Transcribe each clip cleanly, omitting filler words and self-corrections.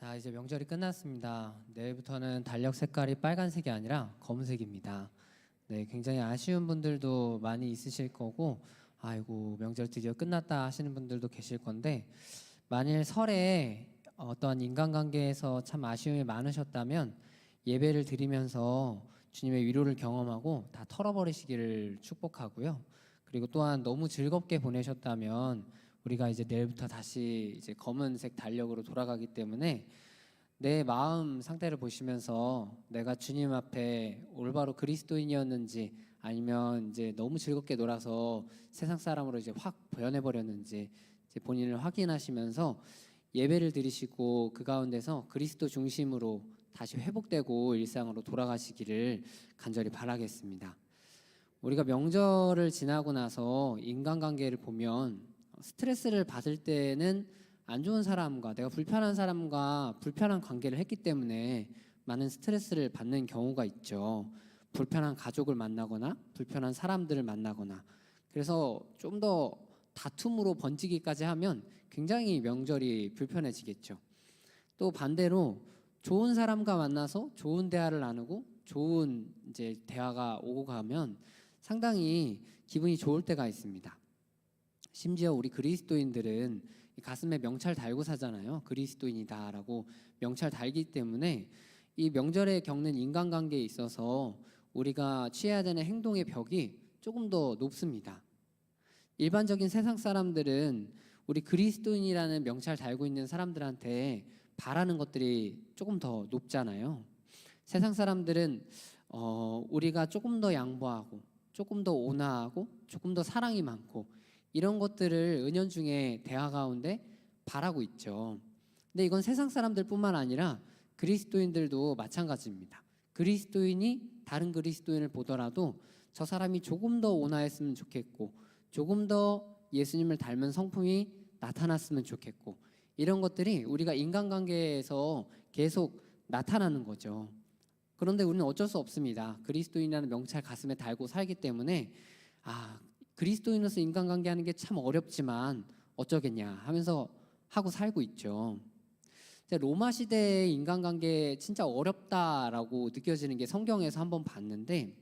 자, 이제 명절이 끝났습니다. 내일부터는 달력 색깔이 빨간색이 아니라 검은색입니다. 네, 굉장히 아쉬운 분들도 많이 있으실 거고, 아이고, 명절 드디어 끝났다 하시는 분들도 계실 건데, 만일 설에 어떤 인간관계에서 참 아쉬움이 많으셨다면 예배를 드리면서 주님의 위로를 경험하고 다 털어버리시기를 축복하고요. 그리고 또한 너무 즐겁게 보내셨다면 우리가 이제 내일부터 다시 이제 검은색 달력으로 돌아가기 때문에 내 마음 상태를 보시면서 내가 주님 앞에 올바로 그리스도인이었는지 아니면 이제 너무 즐겁게 놀아서 세상 사람으로 이제 확 변해버렸는지 이제 본인을 확인하시면서 예배를 드리시고 그 가운데서 그리스도 중심으로 다시 회복되고 일상으로 돌아가시기를 간절히 바라겠습니다. 우리가 명절을 지나고 나서 인간관계를 보면 스트레스를 받을 때는 안 좋은 사람과 내가 불편한 사람과 불편한 관계를 했기 때문에 많은 스트레스를 받는 경우가 있죠. 불편한 가족을 만나거나 불편한 사람들을 만나거나 그래서 좀 더 다툼으로 번지기까지 하면 굉장히 명절이 불편해지겠죠. 또 반대로 좋은 사람과 만나서 좋은 대화를 나누고 좋은 이제 대화가 오고 가면 상당히 기분이 좋을 때가 있습니다. 심지어 우리 그리스도인들은 가슴에 명찰 달고 사잖아요. 그리스도인이다라고 명찰 달기 때문에 이 명절에 겪는 인간관계에 있어서 우리가 취해야 되는 행동의 벽이 조금 더 높습니다. 일반적인 세상 사람들은 우리 그리스도인이라는 명찰 달고 있는 사람들한테 바라는 것들이 조금 더 높잖아요. 세상 사람들은 우리가 조금 더 양보하고 조금 더 온화하고 조금 더 사랑이 많고 이런 것들을 은연중에 대화 가운데 바라고 있죠. 근데 이건 세상 사람들뿐만 아니라 그리스도인들도 마찬가지입니다. 그리스도인이 다른 그리스도인을 보더라도 저 사람이 조금 더 온화했으면 좋겠고 조금 더 예수님을 닮은 성품이 나타났으면 좋겠고 이런 것들이 우리가 인간관계에서 계속 나타나는 거죠. 그런데 우리는 어쩔 수 없습니다. 그리스도인이라는 명찰 가슴에 달고 살기 때문에 그리스도인으로서 인간관계하는 게 참 어렵지만 어쩌겠냐 하면서 하고 살고 있죠. 로마 시대의 인간관계 진짜 어렵다라고 느껴지는 게 성경에서 한번 봤는데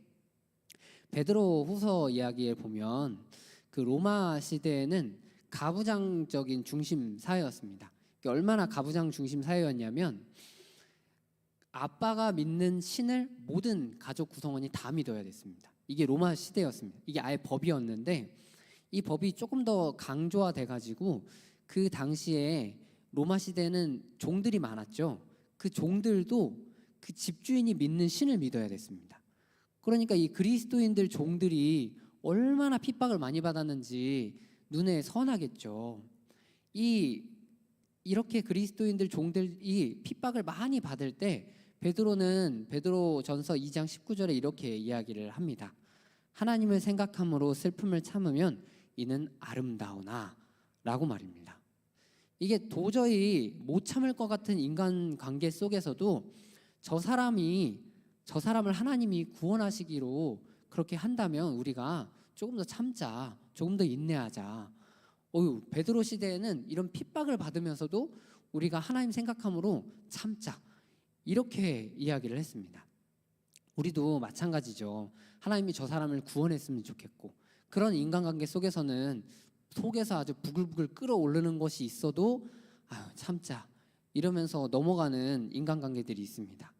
베드로 후서 이야기에 보면 그 로마 시대에는 가부장적인 중심 사회였습니다. 얼마나 가부장 중심 사회였냐면 아빠가 믿는 신을 모든 가족 구성원이 다 믿어야 됐습니다. 이게 로마 시대였습니다. 이게 아예 법이었는데 이 법이 조금 더 강조화돼 가지고 그 당시에 로마 시대는 종들이 많았죠. 그 종들도 그 집주인이 믿는 신을 믿어야 됐습니다. 그러니까 이 그리스도인들 종들이 얼마나 핍박을 많이 받았는지 눈에 선하겠죠. 이렇게 그리스도인들 종들이 핍박을 많이 받을 때 베드로전서 2장 19절에 이렇게 이야기를 합니다. 하나님을 생각함으로 슬픔을 참으면 이는 아름다우나 라고 말입니다. 이게 도저히 못 참을 것 같은 인간관계 속에서도 저 사람을 하나님이 구원하시기로 그렇게 한다면 우리가 조금 더 참자, 조금 더 인내하자. 베드로 시대에는 이런 핍박을 받으면서도 우리가 하나님 생각함으로 참자. 이렇게 이야기를 했습니다. 우리도 마찬가지죠. 하나님이 저 사람을 구원했으면 좋겠고 그런 인간관계 속에서는 속에서 아주 부글부글 끓어오르는 것이 있어도 참자 이러면서 넘어가는 인간관계들이 있습니다.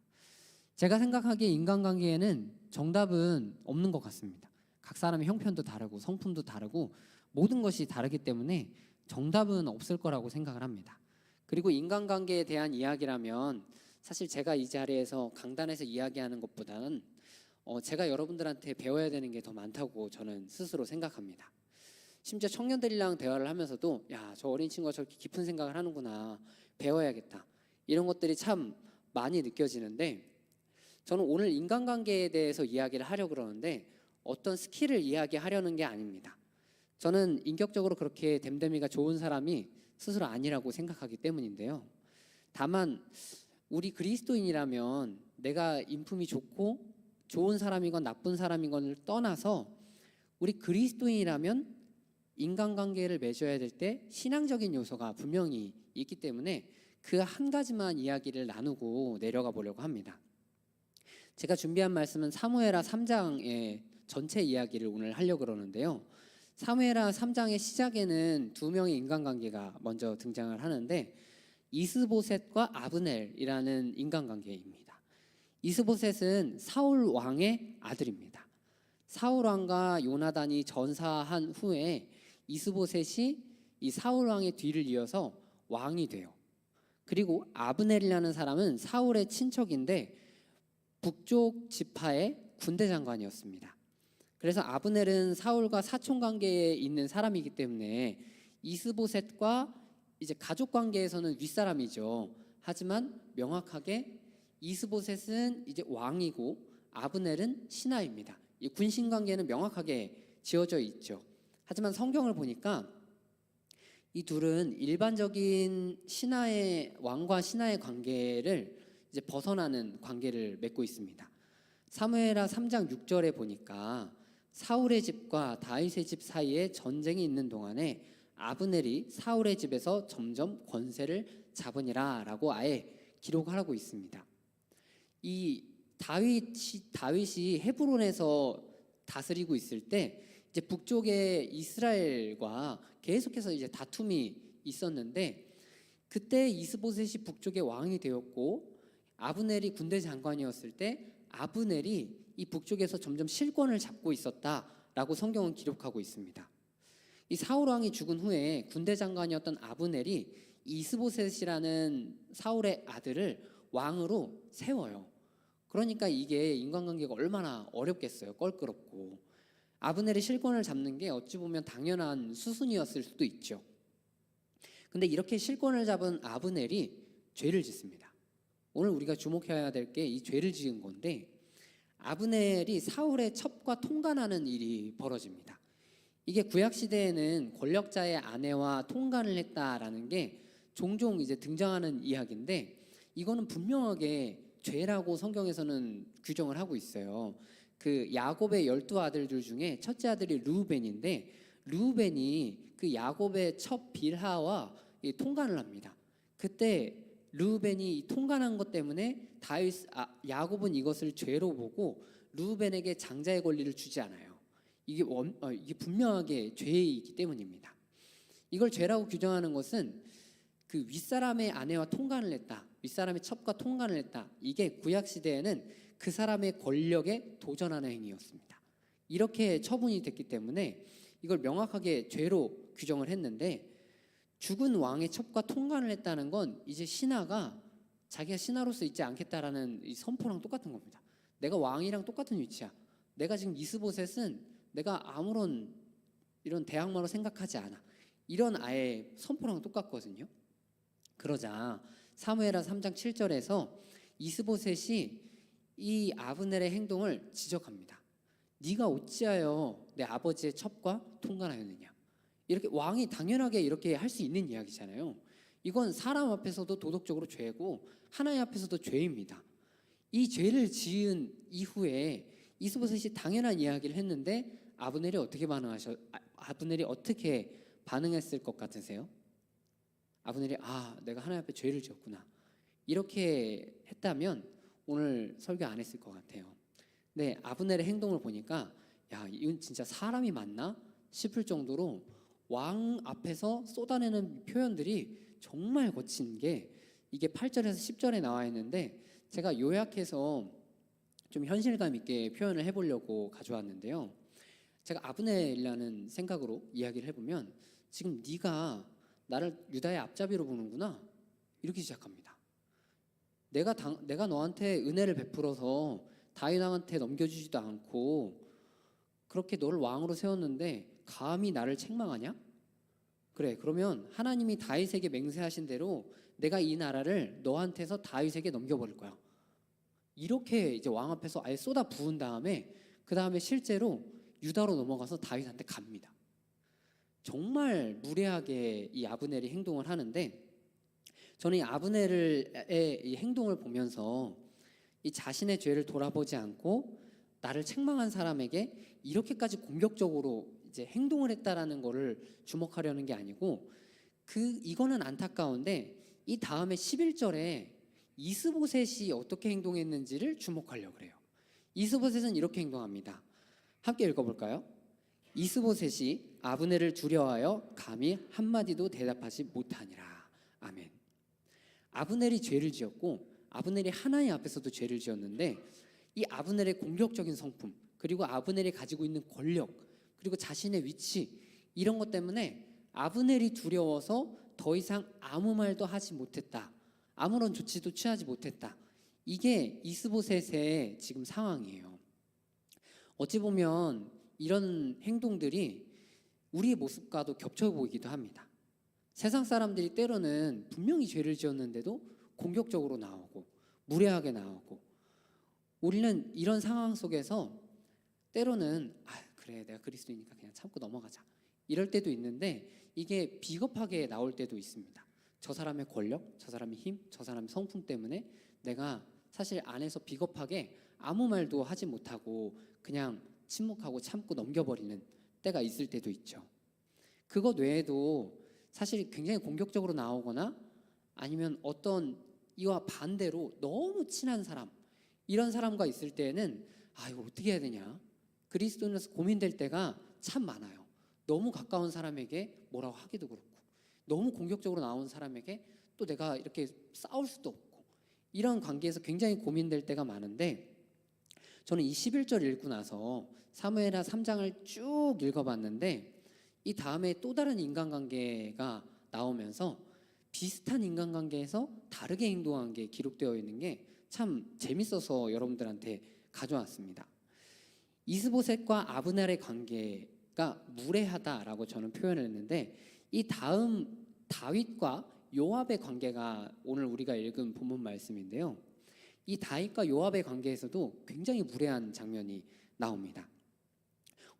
제가 생각하기에 인간관계에는 정답은 없는 것 같습니다. 각 사람의 형편도 다르고 성품도 다르고 모든 것이 다르기 때문에 정답은 없을 거라고 생각을 합니다. 그리고 인간관계에 대한 이야기라면 사실 제가 이 자리에서 강단에서 이야기하는 것보다는 제가 여러분들한테 배워야 되는 게 더 많다고 저는 스스로 생각합니다. 심지어 청년들이랑 대화를 하면서도 저 어린 친구가 저렇게 깊은 생각을 하는구나, 배워야겠다 이런 것들이 참 많이 느껴지는데 저는 오늘 인간관계에 대해서 이야기를 하려고 그러는데 어떤 스킬을 이야기하려는 게 아닙니다. 저는 인격적으로 그렇게 됨됨이가 좋은 사람이 스스로 아니라고 생각하기 때문인데요. 다만 우리 그리스도인이라면 내가 인품이 좋고 좋은 사람이건 나쁜 사람인 걸 떠나서 우리 그리스도인이라면 인간관계를 맺어야 될 때 신앙적인 요소가 분명히 있기 때문에 그 한 가지만 이야기를 나누고 내려가 보려고 합니다. 제가 준비한 말씀은 사무엘하 3장의 전체 이야기를 오늘 하려고 그러는데요. 사무엘하 3장의 시작에는 두 명의 인간관계가 먼저 등장을 하는데 이스보셋과 아브넬이라는 인간관계입니다. 이스보셋은 사울 왕의 아들입니다. 사울 왕과 요나단이 전사한 후에 이스보셋이 이 사울 왕의 뒤를 이어서 왕이 돼요. 그리고 아브넬이라는 사람은 사울의 친척인데 북쪽 지파의 군대 장관이었습니다. 그래서 아브넬은 사울과 사촌 관계에 있는 사람이기 때문에 이스보셋과 이제 가족 관계에서는 윗사람이죠. 하지만 명확하게 이스보셋은 이제 왕이고 아브넬은 신하입니다. 이 군신 관계는 명확하게 지어져 있죠. 하지만 성경을 보니까 이 둘은 일반적인 신하의 왕과 신하의 관계를 이제 벗어나는 관계를 맺고 있습니다. 사무엘하 3장 6절에 보니까 사울의 집과 다윗의 집 사이에 전쟁이 있는 동안에 아브넬이 사울의 집에서 점점 권세를 잡으니라라고 아예 기록을 하고 있습니다. 이 다윗이 헤브론에서 다스리고 있을 때 이제 북쪽에 이스라엘과 계속해서 이제 다툼이 있었는데 그때 이스보셋이 북쪽의 왕이 되었고 아브넬이 군대 장관이었을 때 아브넬이 이 북쪽에서 점점 실권을 잡고 있었다라고 성경은 기록하고 있습니다. 이 사울 왕이 죽은 후에 군대 장관이었던 아브넬이 이스보셋이라는 사울의 아들을 왕으로 세워요. 그러니까 이게 인간관계가 얼마나 어렵겠어요. 껄끄럽고. 아브넬이 실권을 잡는 게 어찌 보면 당연한 수순이었을 수도 있죠. 근데 이렇게 실권을 잡은 아브넬이 죄를 짓습니다. 오늘 우리가 주목해야 될 게 이 죄를 지은 건데 아브넬이 사울의 첩과 통간하는 일이 벌어집니다. 이게 구약 시대에는 권력자의 아내와 통간을 했다라는 게 종종 이제 등장하는 이야기인데 이거는 분명하게 죄라고 성경에서는 규정을 하고 있어요. 그 야곱의 12아들들 중에 첫째 아들이 르우벤인데 르우벤이 그 야곱의 첩 빌하와 통간을 합니다. 그때 르우벤이 통간한 것 때문에 야곱은 이것을 죄로 보고 르우벤에게 장자의 권리를 주지 않아요. 이게 분명하게 죄이기 때문입니다. 이걸 죄라고 규정하는 것은 그 윗사람의 아내와 통간을 했다, 윗사람의 첩과 통간을 했다. 이게 구약 시대에는 그 사람의 권력에 도전하는 행위였습니다. 이렇게 처분이 됐기 때문에 이걸 명확하게 죄로 규정을 했는데 죽은 왕의 첩과 통간을 했다는 건 이제 신하가 자기가 신하로서 있지 않겠다라는 이 선포랑 똑같은 겁니다. 내가 왕이랑 똑같은 위치야. 내가 지금 이스보셋은 내가 아무런 이런 대항마로 생각하지 않아. 이런 아예 선포랑 똑같거든요. 그러자 사무엘하 3장 7절에서 이스보셋이 이 아브넬의 행동을 지적합니다. 네가 어찌하여 내 아버지의 첩과 통간하였느냐. 이렇게 왕이 당연하게 이렇게 할 수 있는 이야기잖아요. 이건 사람 앞에서도 도덕적으로 죄고 하나님 앞에서도 죄입니다. 이 죄를 지은 이후에 이스보셋이 당연한 이야기를 했는데 아브넬이 어떻게 반응했을 것 같으세요? 아브넬이 내가 하나님 앞에 죄를 지었구나 이렇게 했다면 오늘 설교 안 했을 것 같아요. 네, 아브넬의 행동을 보니까 이건 진짜 사람이 맞나 싶을 정도로 왕 앞에서 쏟아내는 표현들이 정말 거친 게 이게 8절에서 10절에 나와 있는데 제가 요약해서 좀 현실감 있게 표현을 해보려고 가져왔는데요. 제가 아브넬이라는 생각으로 이야기를 해보면 지금 네가 나를 유다의 앞잡이로 보는구나 이렇게 시작합니다. 내가 너한테 은혜를 베풀어서 다윗 왕한테 넘겨주지도 않고 그렇게 너를 왕으로 세웠는데 감히 나를 책망하냐? 그래, 그러면 하나님이 다윗에게 맹세하신 대로 내가 이 나라를 너한테서 다윗에게 넘겨버릴 거야. 이렇게 이제 왕 앞에서 아예 쏟아 부은 다음에 그 다음에 실제로 유다로 넘어가서 다윗한테 갑니다. 정말 무례하게 이 아브넬이 행동을 하는데 저는 이 아브넬의 이 행동을 보면서 이 자신의 죄를 돌아보지 않고 나를 책망한 사람에게 이렇게까지 공격적으로 이제 행동을 했다라는 거를 주목하려는 게 아니고 이거는 안타까운데 이 다음에 11절에 이스보셋이 어떻게 행동했는지를 주목하려고 그래요. 이스보셋은 이렇게 행동합니다. 함께 읽어볼까요? 이스보셋이 아브넬을 두려워하여 감히 한마디도 대답하지 못하니라. 아멘. 아브넬이 죄를 지었고 아브넬이 하나님 앞에서도 죄를 지었는데 이 아브넬의 공격적인 성품, 그리고 아브넬이 가지고 있는 권력, 그리고 자신의 위치, 이런 것 때문에 아브넬이 두려워서 더 이상 아무 말도 하지 못했다. 아무런 조치도 취하지 못했다. 이게 이스보셋의 지금 상황이에요. 어찌 보면 이런 행동들이 우리의 모습과도 겹쳐 보이기도 합니다. 세상 사람들이 때로는 분명히 죄를 지었는데도 공격적으로 나오고 무례하게 나오고, 우리는 이런 상황 속에서 때로는 그래 내가 그리스도이니까 그냥 참고 넘어가자 이럴 때도 있는데, 이게 비겁하게 나올 때도 있습니다. 저 사람의 권력, 저 사람의 힘, 저 사람의 성품 때문에 내가 사실 안에서 비겁하게 아무 말도 하지 못하고 그냥 침묵하고 참고 넘겨버리는 때가 있을 때도 있죠. 그것 외에도 사실 굉장히 공격적으로 나오거나 아니면 어떤 이와 반대로 너무 친한 사람, 이런 사람과 있을 때는 이거 어떻게 해야 되냐, 그리스도인으로서 고민될 때가 참 많아요. 너무 가까운 사람에게 뭐라고 하기도 그렇고, 너무 공격적으로 나온 사람에게 또 내가 이렇게 싸울 수도 없고, 이런 관계에서 굉장히 고민될 때가 많은데, 저는 이 11절 읽고 나서 사무엘하 3장을 쭉 읽어봤는데 이 다음에 또 다른 인간관계가 나오면서 비슷한 인간관계에서 다르게 행동한 게 기록되어 있는 게 참 재밌어서 여러분들한테 가져왔습니다. 이스보셋과 아브넬의 관계가 무례하다라고 저는 표현을 했는데, 이 다음 다윗과 요압의 관계가 오늘 우리가 읽은 본문 말씀인데요. 이 다윗과 요압의 관계에서도 굉장히 무례한 장면이 나옵니다.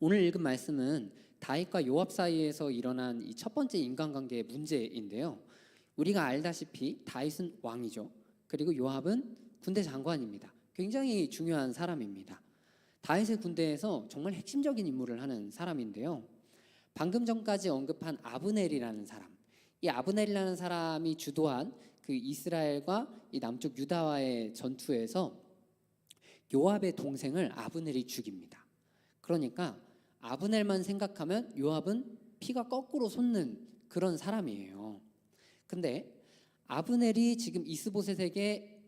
오늘 읽은 말씀은 다윗과 요압 사이에서 일어난 이 첫 번째 인간관계의 문제인데요. 우리가 알다시피 다윗은 왕이죠. 그리고 요압은 군대 장관입니다. 굉장히 중요한 사람입니다. 다윗의 군대에서 정말 핵심적인 임무를 하는 사람인데요. 방금 전까지 언급한 아브넬이라는 사람, 이 아브넬이라는 사람이 주도한 그 이스라엘과 이 남쪽 유다와의 전투에서 요압의 동생을 아브넬이 죽입니다. 그러니까 아브넬만 생각하면 요압은 피가 거꾸로 솟는 그런 사람이에요. 근데 아브넬이 지금 이스보셋에게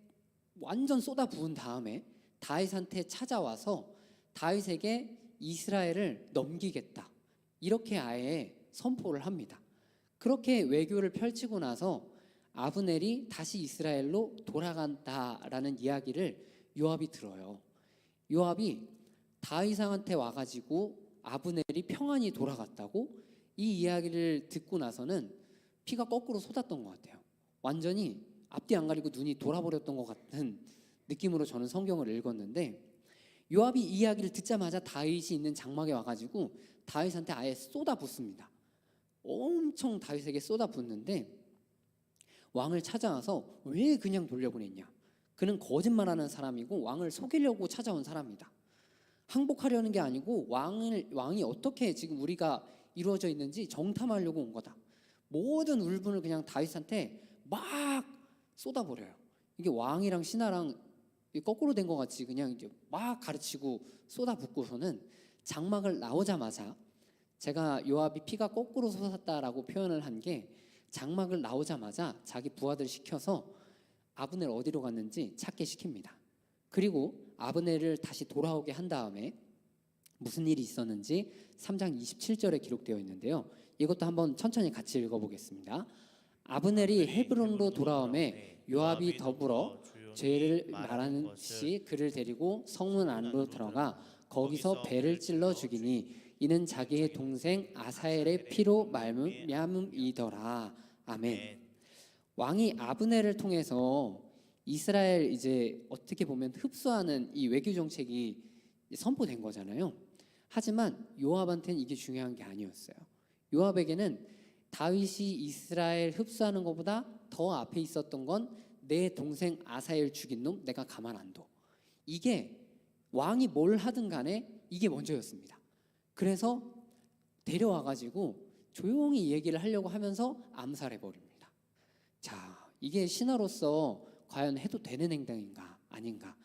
완전 쏟아부은 다음에 다윗한테 찾아와서 다윗에게 이스라엘을 넘기겠다, 이렇게 아예 선포를 합니다. 그렇게 외교를 펼치고 나서 아브넬이 다시 이스라엘로 돌아간다라는 이야기를 요압이 들어요. 요압이 다윗한테 와가지고 아브넬이 평안히 돌아갔다고 이 이야기를 듣고 나서는 피가 거꾸로 쏟았던 것 같아요. 완전히 앞뒤 안 가리고 눈이 돌아버렸던 것 같은 느낌으로 저는 성경을 읽었는데, 요압이 이 이야기를 듣자마자 다윗이 있는 장막에 와가지고 다윗한테 아예 쏟아붓습니다. 엄청 다윗에게 쏟아붓는데 왕을 찾아와서 왜 그냥 돌려보냈냐, 그는 거짓말하는 사람이고 왕을 속이려고 찾아온 사람이다, 항복하려는 게 아니고 왕이 어떻게 지금 우리가 이루어져 있는지 정탐하려고 온 거다. 모든 울분을 그냥 다윗한테 막 쏟아버려요. 이게 왕이랑 신하랑 거꾸로 된 것 같이 그냥 이제 막 가르치고 쏟아붓고서는 장막을 나오자마자, 제가 요압이 피가 거꾸로 솟았다라고 표현을 한 게 장막을 나오자마자 자기 부하들 시켜서 아브넬 어디로 갔는지 찾게 시킵니다. 그리고 아브넬을 다시 돌아오게 한 다음에 무슨 일이 있었는지 3장 27절에 기록되어 있는데요. 이것도 한번 천천히 같이 읽어보겠습니다. 아브넬이 헤브론으로 돌아오매 요압이 더불어 죄를 말하는 시 그를 데리고 성문 안으로 들어가 거기서 배를 찔러 죽이니 이는 자기의 동생 아사엘의 피로 말미암음이더라. 아멘. 왕이 아브넬을 통해서 이스라엘 이제 어떻게 보면 흡수하는 이 외교 정책이 선포된 거잖아요. 하지만 요압한테는 이게 중요한 게 아니었어요. 요압에게는 다윗이 이스라엘 흡수하는 것보다 더 앞에 있었던 건 내 동생 아사엘 죽인 놈 내가 가만 안 둬. 이게 왕이 뭘 하든 간에 이게 먼저였습니다. 그래서 데려와가지고 조용히 얘기를 하려고 하면서 암살해버립니다. 자, 이게 신하로서 과연 해도 되는 행동인가 아닌가?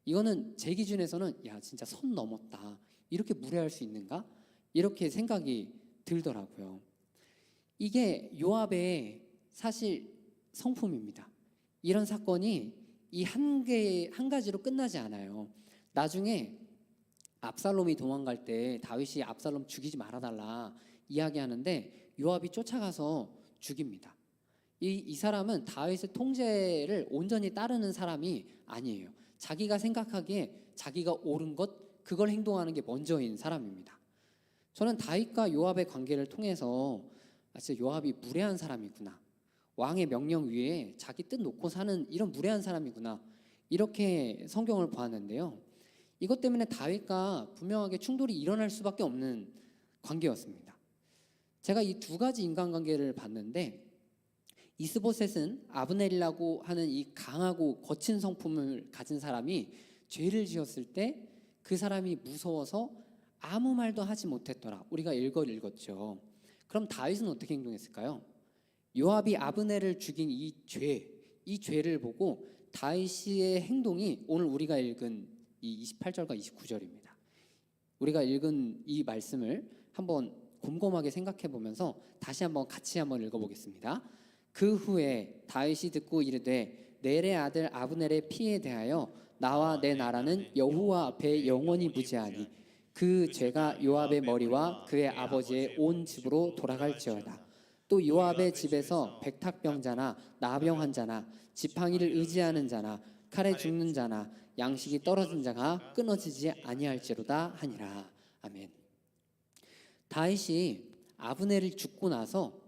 이거는 제 기준에서는 야 진짜 선 넘었다. 이렇게 무례할 수 있는가? 이렇게 생각이 들더라고요. 이게 요압의 사실 성품입니다. 이런 사건이 이 한 가지로 끝나지 않아요. 나중에 압살롬이 도망갈 때 다윗이 압살롬 죽이지 말아달라 이야기하는데 요압이 쫓아가서 죽입니다. 이 사람은 다윗의 통제를 온전히 따르는 사람이 아니에요. 자기가 생각하기에 자기가 옳은 것 그걸 행동하는 게 먼저인 사람입니다. 저는 다윗과 요압의 관계를 통해서 진짜 요압이 무례한 사람이구나. 왕의 명령 위에 자기 뜻 놓고 사는 이런 무례한 사람이구나. 이렇게 성경을 보았는데요. 이것 때문에 다윗과 분명하게 충돌이 일어날 수밖에 없는 관계였습니다. 제가 이 두 가지 인간관계를 봤는데 이스보셋은 아브넬이라고 하는 이 강하고 거친 성품을 가진 사람이 죄를 지었을 때 그 사람이 무서워서 아무 말도 하지 못했더라. 우리가 읽었죠. 그럼 다윗은 어떻게 행동했을까요? 요압이 아브넬을 죽인 이 죄를 보고 다윗의 행동이 오늘 우리가 읽은 이 28절과 29절입니다. 우리가 읽은 이 말씀을 한번 곰곰하게 생각해 보면서 다시 한번 같이 한번 읽어보겠습니다. 그 후에 다윗이 듣고 이르되 넬의 아들 아브넬의 피에 대하여 나와 내 나라는 여호와 앞에 영원히 무죄하니 그 죄가 요압의 머리와 그의 아버지의 온 집으로 돌아갈지어다. 또 요압의 집에서 백탁병자나 나병한 자나 지팡이를 의지하는 자나 칼에 죽는 자나 양식이 떨어진 자가 끊어지지 아니할지로다 하니라. 아멘. 다윗이 아브넬을 죽고 나서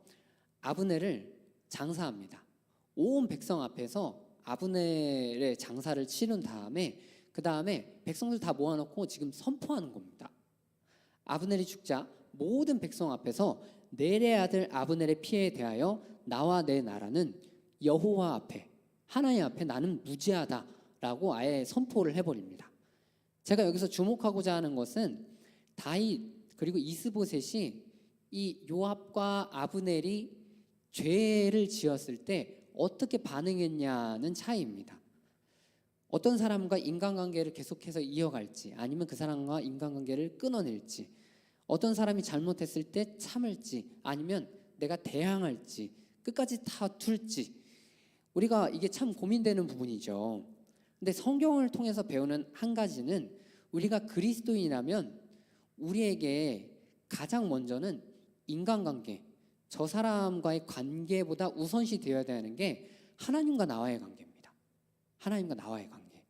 아브넬을 장사합니다. 온 백성 앞에서 아브넬의 장사를 치른 다음에 그 다음에 백성들 다 모아놓고 지금 선포하는 겁니다. 아브넬이 죽자 모든 백성 앞에서 넬의 아들 아브넬의 피에 대하여 나와 내 나라는 여호와 앞에 하나님 앞에 나는 무죄하다라고 아예 선포를 해버립니다. 제가 여기서 주목하고자 하는 것은 다윗 그리고 이스보셋이 이 요압과 아브넬이 죄를 지었을 때 어떻게 반응했냐는 차이입니다. 어떤 사람과 인간관계를 계속해서 이어갈지 아니면 그 사람과 인간관계를 끊어낼지 어떤 사람이 잘못했을 때 참을지 아니면 내가 대항할지 끝까지 다툴지 우리가 이게 참 고민되는 부분이죠. 근데 성경을 통해서 배우는 한 가지는 우리가 그리스도인이라면 우리에게 가장 먼저는 인간관계 저 사람과의 관계보다 우선시 되어야 되는 게 하나님과 나와의 관계입니다. 하나님과 나와의 관계.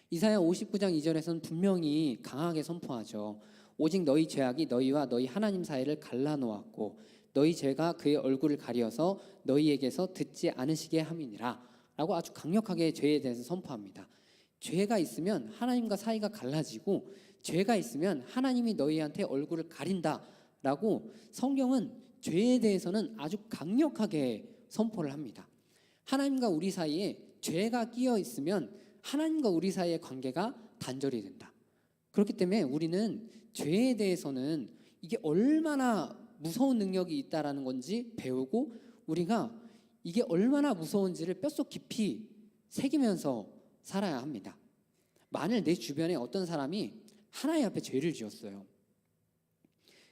이사야 59장 2절에서는 분명히 강하게 선포하죠. 오직 너희 죄악이 너희와 너희 하나님 사이를 갈라놓았고 너희 죄가 그의 얼굴을 가리어서 너희에게서 듣지 않으시게 함이니라 라고 아주 강력하게 죄에 대해서 선포합니다. 죄가 있으면 하나님과 사이가 갈라지고 죄가 있으면 하나님이 너희한테 얼굴을 가린다 라고 성경은 죄에 대해서는 아주 강력하게 선포를 합니다. 하나님과 우리 사이에 죄가 끼어 있으면 하나님과 우리 사이의 관계가 단절이 된다. 그렇기 때문에 우리는 죄에 대해서는 이게 얼마나 무서운 능력이 있다라는 건지 배우고 우리가 이게 얼마나 무서운지를 뼛속 깊이 새기면서 살아야 합니다. 만일 내 주변에 어떤 사람이 하나님 앞에 죄를 지었어요.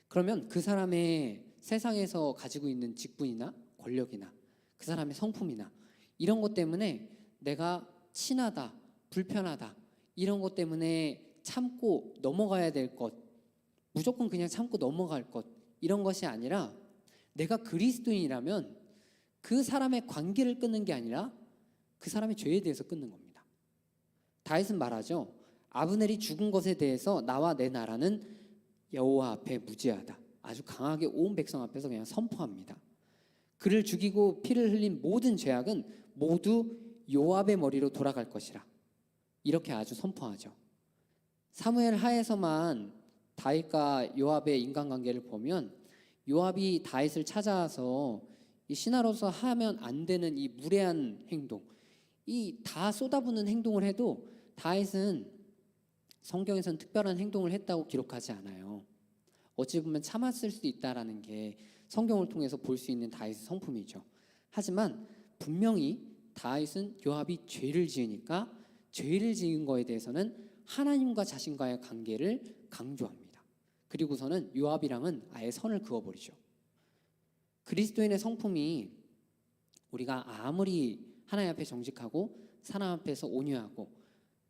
그러면 그 사람의 세상에서 가지고 있는 직분이나 권력이나 그 사람의 성품이나 이런 것 때문에 내가 친하다, 불편하다 이런 것 때문에 참고 넘어가야 될 것, 무조건 그냥 참고 넘어갈 것 이런 것이 아니라 내가 그리스도인이라면 그 사람의 관계를 끊는 게 아니라 그 사람의 죄에 대해서 끊는 겁니다. 다윗은 말하죠. 아브넬이 죽은 것에 대해서 나와 내 나라는 여호와 앞에 무죄하다. 아주 강하게 온 백성 앞에서 그냥 선포합니다. 그를 죽이고 피를 흘린 모든 죄악은 모두 요압의 머리로 돌아갈 것이라. 이렇게 아주 선포하죠. 사무엘 하에서만 다윗과 요압의 인간관계를 보면 요압이 다윗을 찾아와서 이 신하로서 하면 안 되는 이 무례한 행동, 이 다 쏟아붓는 행동을 해도 다윗은 성경에서는 특별한 행동을 했다고 기록하지 않아요. 어찌 보면 참았을 수도 있다라는 게 성경을 통해서 볼 수 있는 다윗의 성품이죠. 하지만 분명히 다윗은 요압이 죄를 지으니까 죄를 지은 거에 대해서는 하나님과 자신과의 관계를 강조합니다. 그리고서는 요압이랑은 아예 선을 그어버리죠. 그리스도인의 성품이 우리가 아무리 하나님 앞에 정직하고 사람 앞에서 온유하고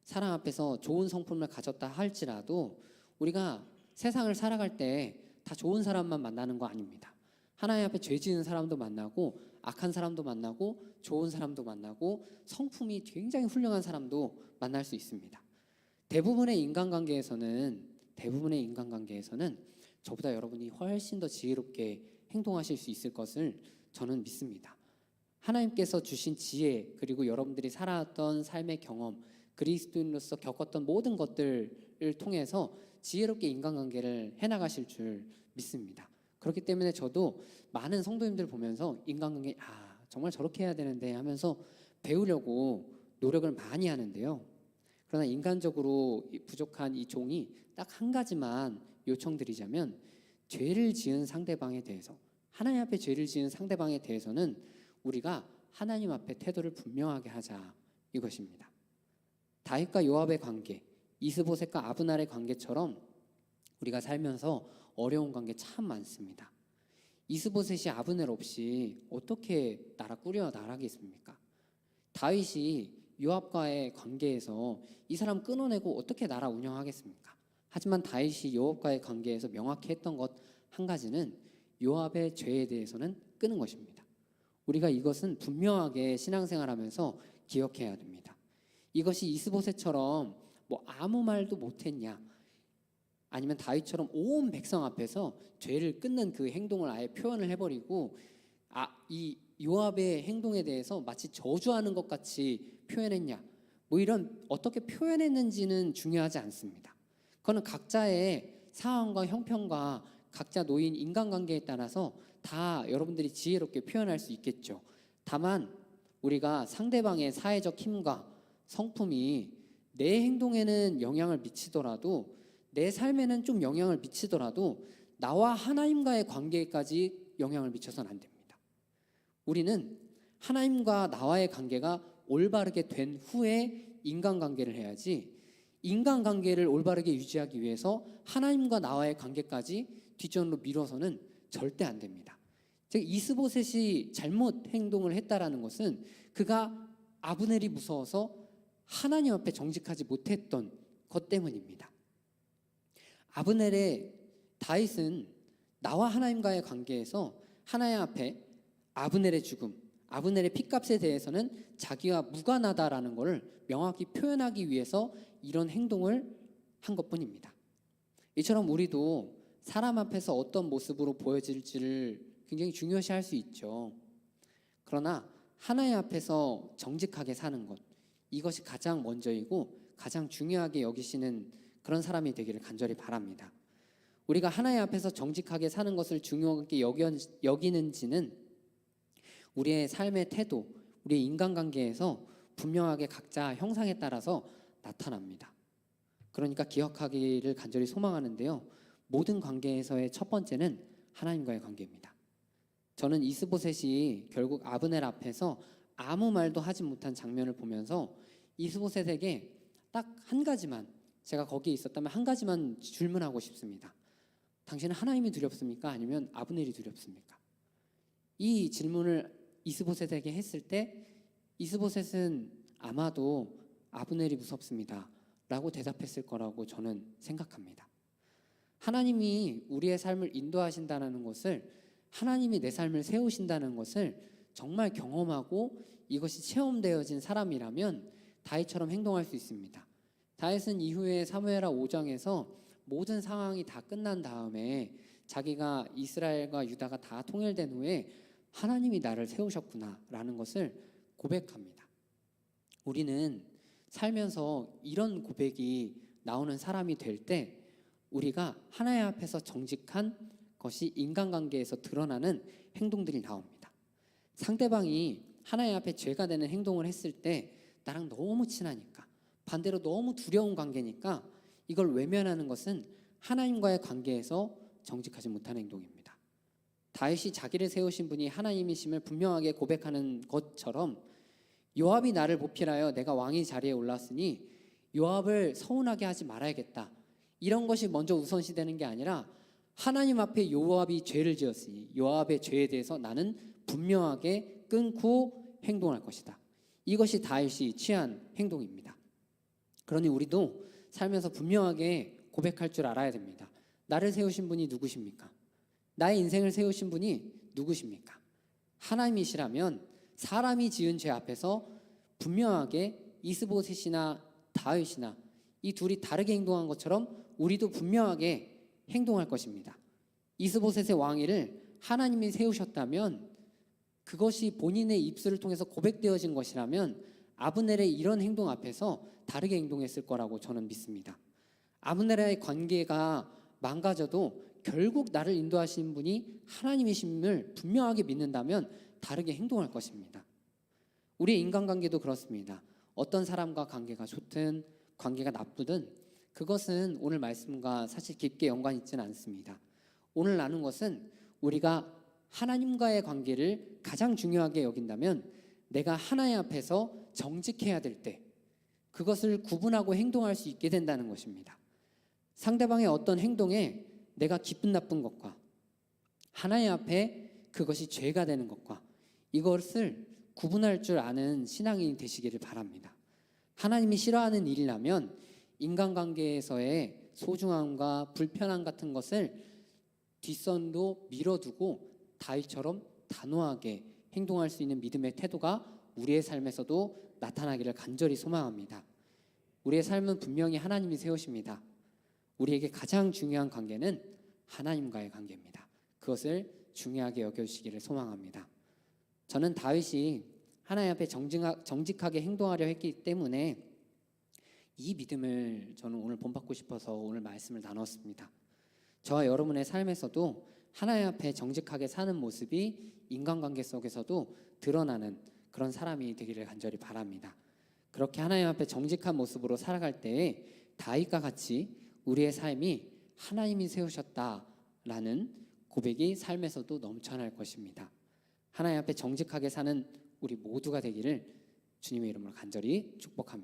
사람 앞에서 좋은 성품을 가졌다 할지라도 우리가 세상을 살아갈 때 다 좋은 사람만 만나는 거 아닙니다. 하나님 앞에 죄 지은 사람도 만나고 악한 사람도 만나고 좋은 사람도 만나고 성품이 굉장히 훌륭한 사람도 만날 수 있습니다. 대부분의 인간관계에서는 저보다 여러분이 훨씬 더 지혜롭게 행동하실 수 있을 것을 저는 믿습니다. 하나님께서 주신 지혜, 그리고 여러분들이 살아왔던 삶의 경험, 그리스도인으로서 겪었던 모든 것들을 통해서 지혜롭게 인간관계를 해나가실 줄 믿습니다. 그렇기 때문에 저도 많은 성도님들 보면서 인간관계 정말 저렇게 해야 되는데 하면서 배우려고 노력을 많이 하는데요. 그러나 인간적으로 부족한 이 종이 딱 한 가지만 요청드리자면, 죄를 지은 상대방에 대해서, 하나님 앞에 죄를 지은 상대방에 대해서는 우리가 하나님 앞에 태도를 분명하게 하자, 이것입니다. 다윗과 요압의 관계, 이스보셋과 아브날의 관계처럼 우리가 살면서 어려운 관계 참 많습니다. 이스보셋이 아브넬 없이 어떻게 나라 꾸려 나가겠습니까? 다윗이 요압과의 관계에서 이 사람 끊어내고 어떻게 나라 운영하겠습니까? 하지만 다윗이 요압과의 관계에서 명확히 했던 것 한 가지는 요압의 죄에 대해서는 끄는 것입니다. 우리가 이것은 분명하게 신앙생활하면서 기억해야 됩니다. 이것이 이스보셋처럼 아무 말도 못했냐, 아니면 다윗처럼 온 백성 앞에서 죄를 끊는 그 행동을 아예 표현을 해버리고 이 요압의 행동에 대해서 마치 저주하는 것 같이 표현했냐, 이런 어떻게 표현했는지는 중요하지 않습니다. 그거는 각자의 상황과 형편과 각자 놓인 인간관계에 따라서 다 여러분들이 지혜롭게 표현할 수 있겠죠. 다만 우리가 상대방의 사회적 힘과 성품이 내 행동에는 영향을 미치더라도, 내 삶에는 좀 영향을 미치더라도 나와 하나님과의 관계까지 영향을 미쳐서는 안 됩니다. 우리는 하나님과 나와의 관계가 올바르게 된 후에 인간관계를 해야지, 인간관계를 올바르게 유지하기 위해서 하나님과 나와의 관계까지 뒷전으로 밀어서는 절대 안 됩니다. 즉 이스보셋이 잘못 행동을 했다라는 것은 그가 아브넬이 무서워서 하나님 앞에 정직하지 못했던 것 때문입니다. 다윗은 나와 하나님과의 관계에서 하나님 앞에 아브넬의 죽음, 아브넬의 핏값에 대해서는 자기와 무관하다라는 것을 명확히 표현하기 위해서 이런 행동을 한 것뿐입니다. 이처럼 우리도 사람 앞에서 어떤 모습으로 보여질지를 굉장히 중요시할 수 있죠. 그러나 하나님 앞에서 정직하게 사는 것, 이것이 가장 먼저이고 가장 중요하게 여기시는 그런 사람이 되기를 간절히 바랍니다. 우리가 하나님 앞에서 정직하게 사는 것을 중요하게 여기는지는 우리의 삶의 태도, 우리의 인간관계에서 분명하게 각자 형상에 따라서 나타납니다. 그러니까 기억하기를 간절히 소망하는데요. 모든 관계에서의 첫 번째는 하나님과의 관계입니다. 저는 이스보셋이 결국 아브넬 앞에서 아무 말도 하지 못한 장면을 보면서 이스보셋에게 딱 한 가지만, 제가 거기에 있었다면 한 가지만 질문하고 싶습니다. 당신은 하나님이 두렵습니까? 아니면 아브넬이 두렵습니까? 이 질문을 이스보셋에게 했을 때 이스보셋은 아마도 아브넬이 무섭습니다 라고 대답했을 거라고 저는 생각합니다. 하나님이 우리의 삶을 인도하신다는 것을, 하나님이 내 삶을 세우신다는 것을 정말 경험하고 이것이 체험되어진 사람이라면 다윗처럼 행동할 수 있습니다. 다윗은 이후에 사무엘하 5장에서 모든 상황이 다 끝난 다음에 자기가 이스라엘과 유다가 다 통일된 후에 하나님이 나를 세우셨구나라는 것을 고백합니다. 우리는 살면서 이런 고백이 나오는 사람이 될 때 우리가 하나님 앞에서 정직한 것이 인간관계에서 드러나는 행동들이 나옵니다. 상대방이 하나님 앞에 죄가 되는 행동을 했을 때 나랑 너무 친하니까, 반대로 너무 두려운 관계니까 이걸 외면하는 것은 하나님과의 관계에서 정직하지 못한 행동입니다. 다윗이 자기를 세우신 분이 하나님이심을 분명하게 고백하는 것처럼 요압이 나를 보필하여 내가 왕의 자리에 올랐으니 요압을 서운하게 하지 말아야겠다. 이런 것이 먼저 우선시되는 게 아니라 하나님 앞에 요압이 죄를 지었으니 요압의 죄에 대해서 나는 분명하게 끊고 행동할 것이다. 이것이 다윗이 취한 행동입니다. 그러니 우리도 살면서 분명하게 고백할 줄 알아야 됩니다. 나를 세우신 분이 누구십니까? 나의 인생을 세우신 분이 누구십니까? 하나님이시라면 사람이 지은 죄 앞에서 분명하게 이스보셋이나 다윗이나 이 둘이 다르게 행동한 것처럼 우리도 분명하게 행동할 것입니다. 이스보셋의 왕위를 하나님이 세우셨다면 그것이 본인의 입술을 통해서 고백되어진 것이라면 아브넬의 이런 행동 앞에서 다르게 행동했을 거라고 저는 믿습니다. 아브넬과의 관계가 망가져도 결국 나를 인도하시는 분이 하나님이심을 분명하게 믿는다면 다르게 행동할 것입니다. 우리의 인간관계도 그렇습니다. 어떤 사람과 관계가 좋든 관계가 나쁘든 그것은 오늘 말씀과 사실 깊게 연관이 있지는 않습니다. 오늘 나눈 것은 우리가 하나님과의 관계를 가장 중요하게 여긴다면 내가 하나님 앞에서 정직해야 될 때 그것을 구분하고 행동할 수 있게 된다는 것입니다. 상대방의 어떤 행동에 내가 기쁜 나쁜 것과 하나님 앞에 그것이 죄가 되는 것과 이것을 구분할 줄 아는 신앙인이 되시기를 바랍니다. 하나님이 싫어하는 일이라면 인간관계에서의 소중함과 불편함 같은 것을 뒷선도 밀어두고 다윗처럼 단호하게 행동할 수 있는 믿음의 태도가 우리의 삶에서도 나타나기를 간절히 소망합니다. 우리의 삶은 분명히 하나님이 세우십니다. 우리에게 가장 중요한 관계는 하나님과의 관계입니다. 그것을 중요하게 여겨주시기를 소망합니다. 저는 다윗이 하나님 앞에 정직하게 행동하려 했기 때문에 이 믿음을 저는 오늘 본받고 싶어서 오늘 말씀을 나눴습니다. 저와 여러분의 삶에서도 하나님 앞에 정직하게 사는 모습이 인간관계 속에서도 드러나는 그런 사람이 되기를 간절히 바랍니다. 그렇게 하나님 앞에 정직한 모습으로 살아갈 때에 다윗과 같이 우리의 삶이 하나님이 세우셨다라는 고백이 삶에서도 넘쳐날 것입니다. 하나님 앞에 정직하게 사는 우리 모두가 되기를 주님의 이름으로 간절히 축복합니다.